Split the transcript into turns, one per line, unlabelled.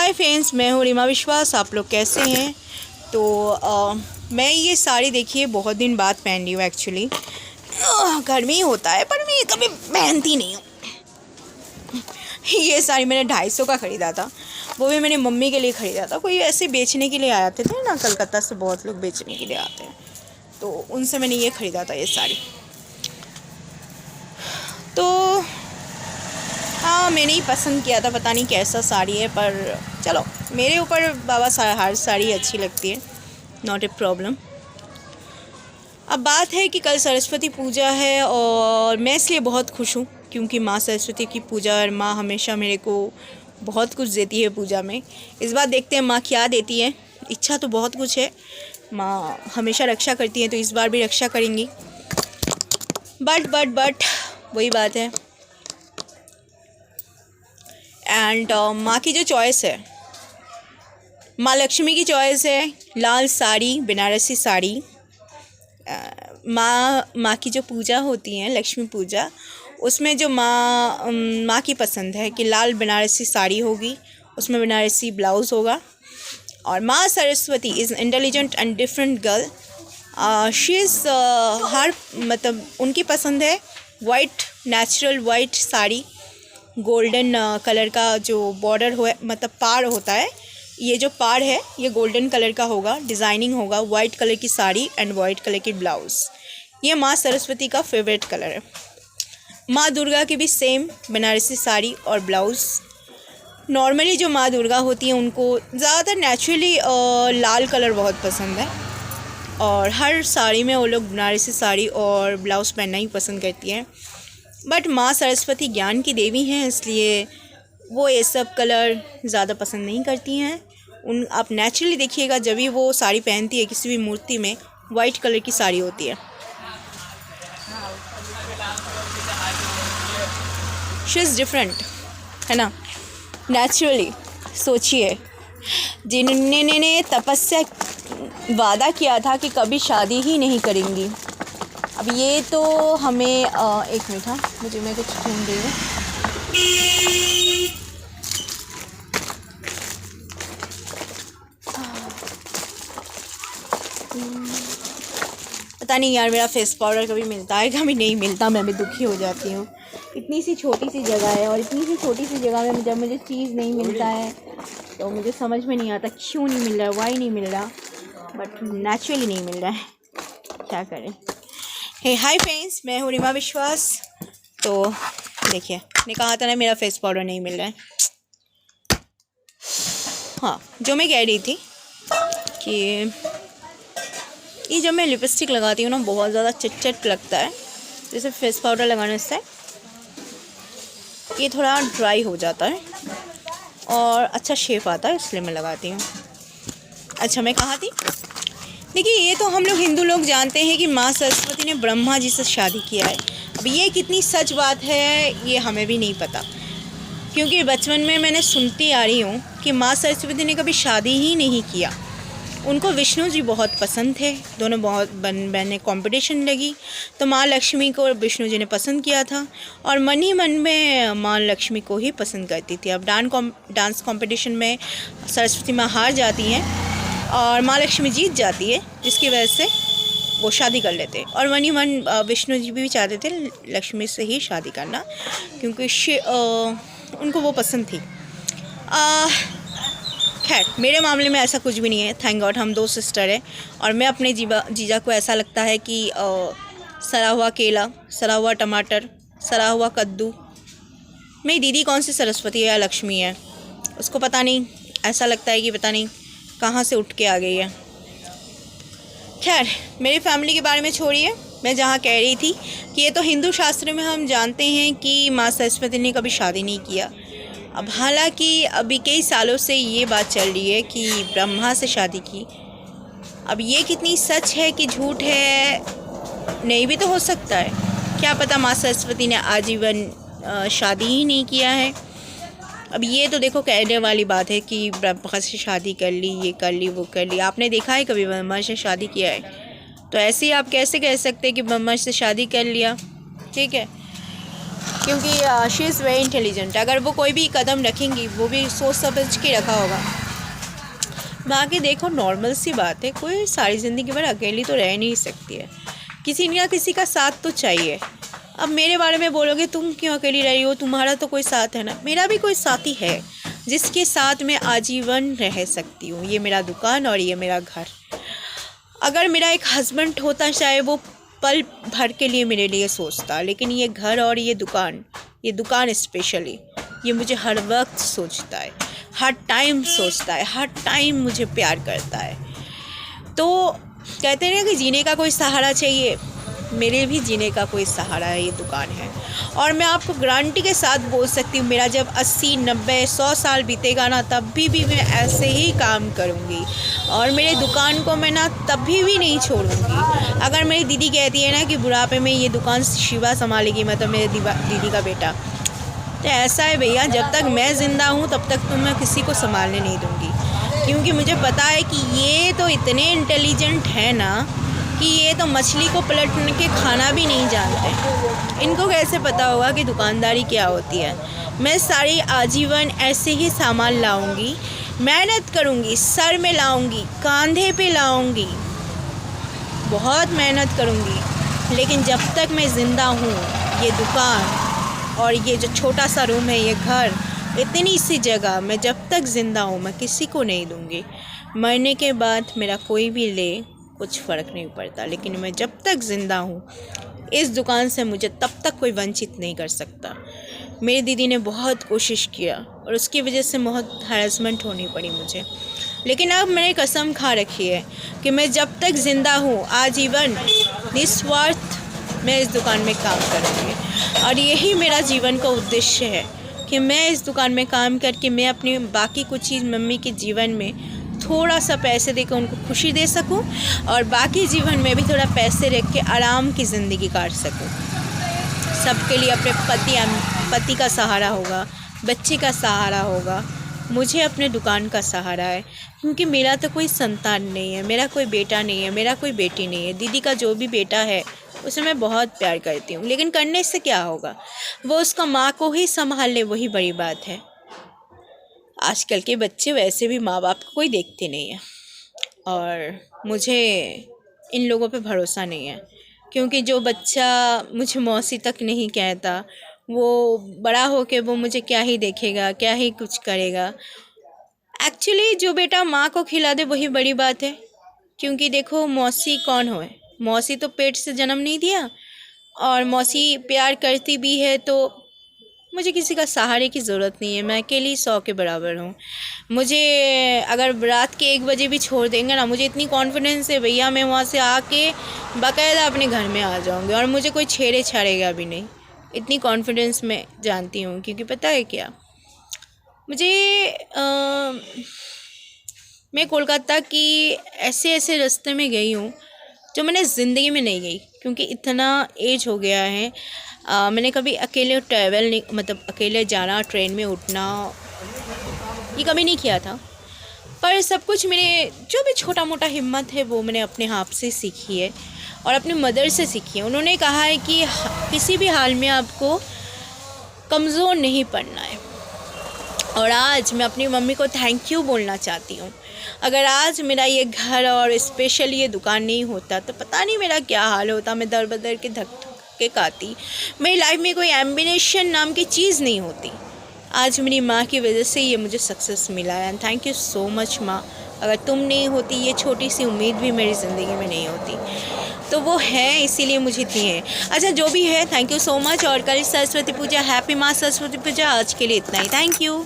Hi friends, मैं हूँ रीमा विश्वास। आप लोग कैसे हैं? तो मैं ये साड़ी देखिए बहुत दिन बाद पहन रही हूँ। एक्चुअली गर्मी होता है पर मैं ये कभी पहनती नहीं हूँ। ये साड़ी मैंने 250 का ख़रीदा था, वो भी मैंने मम्मी के लिए ख़रीदा था। कोई ऐसे बेचने के लिए आए थे ना, कलकत्ता से बहुत लोग बेचने के लिए आते हैं, तो उनसे मैंने ये ख़रीदा था ये साड़ी। तो हाँ, मैंने ही पसंद किया था, पता नहीं कैसा साड़ी है, पर चलो मेरे ऊपर बाबा हर साड़ी अच्छी लगती है, नॉट ए प्रॉब्लम। अब बात है कि कल सरस्वती पूजा है और मैं इसलिए बहुत खुश हूँ क्योंकि माँ सरस्वती की पूजा, और माँ हमेशा मेरे को बहुत कुछ देती है पूजा में। इस बार देखते हैं माँ क्या देती है। इच्छा तो बहुत कुछ है, माँ हमेशा रक्षा करती है, तो इस बार भी रक्षा करेंगी। बट वही बात है। एंड माँ की जो चॉइस है, माँ लक्ष्मी की चॉइस है लाल साड़ी, बनारसी साड़ी। माँ की जो पूजा होती है, लक्ष्मी पूजा, उसमें जो माँ की पसंद है कि लाल बनारसी साड़ी होगी, उसमें बनारसी ब्लाउज़ होगा। और माँ Saraswati is intelligent and different girl. She is her मतलब उनकी पसंद है white, natural white sari, golden colour का जो बॉर्डर हो, मतलब पाड़ होता है, ये जो पाड़ है ये गोल्डन कलर का होगा, डिज़ाइनिंग होगा, वाइट कलर की साड़ी एंड वाइट कलर की ब्लाउज़। ये माँ सरस्वती का फेवरेट कलर है। माँ दुर्गा की भी सेम बनारसी साड़ी और ब्लाउज़। नॉर्मली जो माँ दुर्गा होती हैं उनको ज़्यादातर नेचुरली लाल कलर बहुत पसंद है, और हर साड़ी में वो लोग बनारसी साड़ी और ब्लाउज़ पहनना ही पसंद करती हैं। बट माँ सरस्वती ज्ञान की देवी हैं, इसलिए वो ये सब कलर ज़्यादा पसंद नहीं करती हैं। आप नेचुरली देखिएगा, जब भी वो साड़ी पहनती है किसी भी मूर्ति में, वाइट कलर की साड़ी होती है। शी इज़ डिफरेंट, है ना, नेचुरली। सोचिए, जिन्होंने तपस्या वादा किया था कि कभी शादी ही नहीं करेंगी, अब ये तो हमें एक मिनट, हाँ मैं कुछ ढूंढ रही हूँ। पता नहीं यार, मेरा फेस पाउडर कभी मिलता है कभी नहीं मिलता, मैं भी दुखी हो जाती हूँ। इतनी सी छोटी सी जगह है, और इतनी सी छोटी सी जगह में जब मुझे चीज़ नहीं मिलता है तो मुझे समझ में नहीं आता क्यों नहीं मिल रहा है, वाई नहीं मिल रहा, बट नेचुरली नहीं मिल रहा है, क्या करें। हाय फ्रेंड्स, मैं हूँ रीमा विश्वास। तो देखिए, मैंने कहा था ना मेरा फेस पाउडर नहीं मिल रहा है। हाँ, जो मैं कह रही थी कि ये जब मैं लिपस्टिक लगाती हूँ ना, बहुत ज़्यादा चिट लगता है, जैसे फेस पाउडर लगाने से ये थोड़ा ड्राई हो जाता है और अच्छा शेप आता है, इसलिए मैं लगाती हूँ। अच्छा, मैं कहाँ थी? देखिए, ये तो हम लोग हिंदू लोग जानते हैं कि माँ सरस्वती ने ब्रह्मा जी से शादी किया है। अब ये कितनी सच बात है ये हमें भी नहीं पता, क्योंकि बचपन में मैंने सुनती आ रही हूँ कि माँ सरस्वती ने कभी शादी ही नहीं किया। उनको विष्णु जी बहुत पसंद थे, दोनों बहुत बहनें कंपटीशन लगी, तो माँ लक्ष्मी को विष्णु जी ने पसंद किया था, और मन ही मन में माँ लक्ष्मी को ही पसंद करती थी। अब डांस कंपटीशन में सरस्वती माँ हार जाती हैं और माँ लक्ष्मी जीत जाती है, जिसकी वजह से वो शादी कर लेते, और मन ही मन विष्णु जी भी चाहते थे लक्ष्मी से ही शादी करना, क्योंकि उनको वो पसंद थी। खैर, मेरे मामले में ऐसा कुछ भी नहीं है, थैंक गॉड। हम 2 सिस्टर हैं, और मैं अपने जीजा को ऐसा लगता है कि सड़ा हुआ केला, सड़ा हुआ टमाटर, सड़ा हुआ कद्दू। मेरी दीदी कौन सी सरस्वती है या लक्ष्मी है उसको पता नहीं, ऐसा लगता है कि पता नहीं कहाँ से उठ के आ गई है। खैर, मेरी फैमिली के बारे में छोड़िए, मैं जहाँ कह रही थी कि ये तो हिंदू शास्त्र में हम जानते हैं कि माँ सरस्वती ने कभी शादी नहीं किया। अब हालांकि अभी कई सालों से ये बात चल रही है कि ब्रह्मा से शादी की। अब ये कितनी सच है कि झूठ है, नहीं भी तो हो सकता है, क्या पता माँ सरस्वती ने आजीवन शादी ही नहीं किया है। अब ये तो देखो कहने वाली बात है कि ब्रह्मा से शादी कर ली, ये कर ली, वो कर ली। आपने देखा है कभी ब्रह्मा से शादी किया है? तो ऐसे ही आप कैसे कह सकते हैं कि ब्रह्मा से शादी कर लिया? ठीक है, क्योंकि शी इज़ वेरी इंटेलिजेंट। अगर वो कोई भी कदम रखेंगी वो भी सोच समझ के रखा होगा। बाकी देखो नॉर्मल सी बात है, कोई सारी ज़िंदगी भर अकेली तो रह नहीं सकती है, किसी ना किसी का साथ तो चाहिए। अब मेरे बारे में बोलोगे तुम क्यों अकेली रही हो, तुम्हारा तो कोई साथ है ना। मेरा भी कोई साथी है जिसके साथ मैं आजीवन रह सकती हूँ। ये मेरा दुकान और ये मेरा घर। अगर मेरा एक हस्बैंड होता चाहे वो पल भर के लिए मेरे लिए सोचता, लेकिन ये घर और ये दुकान स्पेशली ये मुझे हर वक्त सोचता है, हर टाइम सोचता है, हर टाइम मुझे प्यार करता है। तो कहते हैं ना कि जीने का कोई सहारा चाहिए, मेरे भी जीने का कोई सहारा है, ये दुकान है। और मैं आपको गारंटी के साथ बोल सकती हूँ, मेरा जब 80, 90, 100 साल बीतेगा ना, तब भी मैं ऐसे ही काम करूँगी और मेरे दुकान को मैं ना तभी भी नहीं छोड़ूँगी। अगर मेरी दीदी कहती है ना कि बुढ़ापे में ये दुकान शिवा संभालेगी, मतलब मेरे दीदी का बेटा, तो ऐसा है भैया, जब तक मैं ज़िंदा हूँ तब तक तो मैं किसी को संभालने नहीं दूँगी। क्योंकि मुझे पता है कि ये तो इतने इंटेलिजेंट है ना कि ये तो मछली को पलट के खाना भी नहीं जानते। इनको कैसे पता होगा कि दुकानदारी क्या होती है। मैं सारी आजीवन ऐसे ही सामान लाऊंगी, मेहनत करूंगी, सर में लाऊंगी, कंधे पे लाऊंगी, बहुत मेहनत करूंगी, लेकिन जब तक मैं ज़िंदा हूँ ये दुकान और ये जो छोटा सा रूम है, ये घर, इतनी सी जगह, मैं जब तक ज़िंदा हूँ मैं किसी को नहीं दूँगी। मरने के बाद मेरा कोई भी ले कुछ फ़र्क नहीं पड़ता, लेकिन मैं जब तक ज़िंदा हूँ इस दुकान से मुझे तब तक कोई वंचित नहीं कर सकता। मेरी दीदी ने बहुत कोशिश किया और उसकी वजह से बहुत हैरेसमेंट होनी पड़ी मुझे, लेकिन अब मैंने कसम खा रखी है कि मैं जब तक ज़िंदा हूँ आजीवन निस्वार्थ मैं इस दुकान में काम करूँगी। और यही मेरा जीवन का उद्देश्य है कि मैं इस दुकान में काम करके मैं अपनी बाकी कुछ चीज़ मम्मी के जीवन में थोड़ा सा पैसे देकर उनको खुशी दे सकूं और बाकी जीवन में भी थोड़ा पैसे रख के आराम की ज़िंदगी काट सकूं। सबके लिए अपने पति का सहारा होगा, बच्चे का सहारा होगा, मुझे अपने दुकान का सहारा है। क्योंकि मेरा तो कोई संतान नहीं है, मेरा कोई बेटा नहीं है, मेरा कोई बेटी नहीं है। दीदी का जो भी बेटा है उसे मैं बहुत प्यार करती हूँ, लेकिन करने से क्या होगा, वो उसका माँ को ही संभाल ले, वही बड़ी बात है। आजकल के बच्चे वैसे भी माँ बाप को कोई देखते नहीं है और मुझे इन लोगों पे भरोसा नहीं है। क्योंकि जो बच्चा मुझे मौसी तक नहीं कहता, वो बड़ा होके वो मुझे क्या ही देखेगा, क्या ही कुछ करेगा। एक्चुअली जो बेटा माँ को खिला दे वही बड़ी बात है। क्योंकि देखो मौसी कौन हो, मौसी तो पेट से जन्म नहीं दिया, और मौसी प्यार करती भी है तो मुझे किसी का सहारे की ज़रूरत नहीं है। मैं अकेली 100 के बराबर हूँ। मुझे अगर रात के 1 बजे भी छोड़ देंगे ना, मुझे इतनी कॉन्फिडेंस है भैया, मैं वहाँ से आके बाकायदा अपने घर में आ जाऊँगी और मुझे कोई छेड़े छाड़ेगा भी नहीं। इतनी कॉन्फिडेंस मैं जानती हूँ। क्योंकि पता है क्या, मैं कोलकाता की ऐसे रास्ते में गई हूँ जो मैंने ज़िंदगी में नहीं गई। क्योंकि इतना एज हो गया है, मैंने कभी अकेले ट्रैवल नहीं, मतलब अकेले जाना, ट्रेन में उठना, ये कभी नहीं किया था। पर सब कुछ मेरे जो भी छोटा मोटा हिम्मत है वो मैंने अपने हाथ से सीखी है और अपनी मदर से सीखी है। उन्होंने कहा है कि किसी भी हाल में आपको कमज़ोर नहीं पड़ना है। और आज मैं अपनी मम्मी को थैंक यू बोलना चाहती हूँ। अगर आज मेरा ये घर और स्पेशली ये दुकान नहीं होता तो पता नहीं मेरा क्या हाल होता। मैं दर बदर के धक्के खाती, मेरी लाइफ में कोई एम्बिशन नाम की चीज़ नहीं होती। आज मेरी माँ की वजह से ये मुझे सक्सेस मिला है। And thank you so much माँ। अगर तुम नहीं होती, ये छोटी सी उम्मीद भी मेरी ज़िंदगी में नहीं होती। तो वो है, इसीलिए मुझे इतनी है। अच्छा जो भी है, थैंक यू सो मच। और कल सरस्वती पूजा, हैप्पी माँ सरस्वती पूजा। आज के लिए इतना ही, थैंक यू।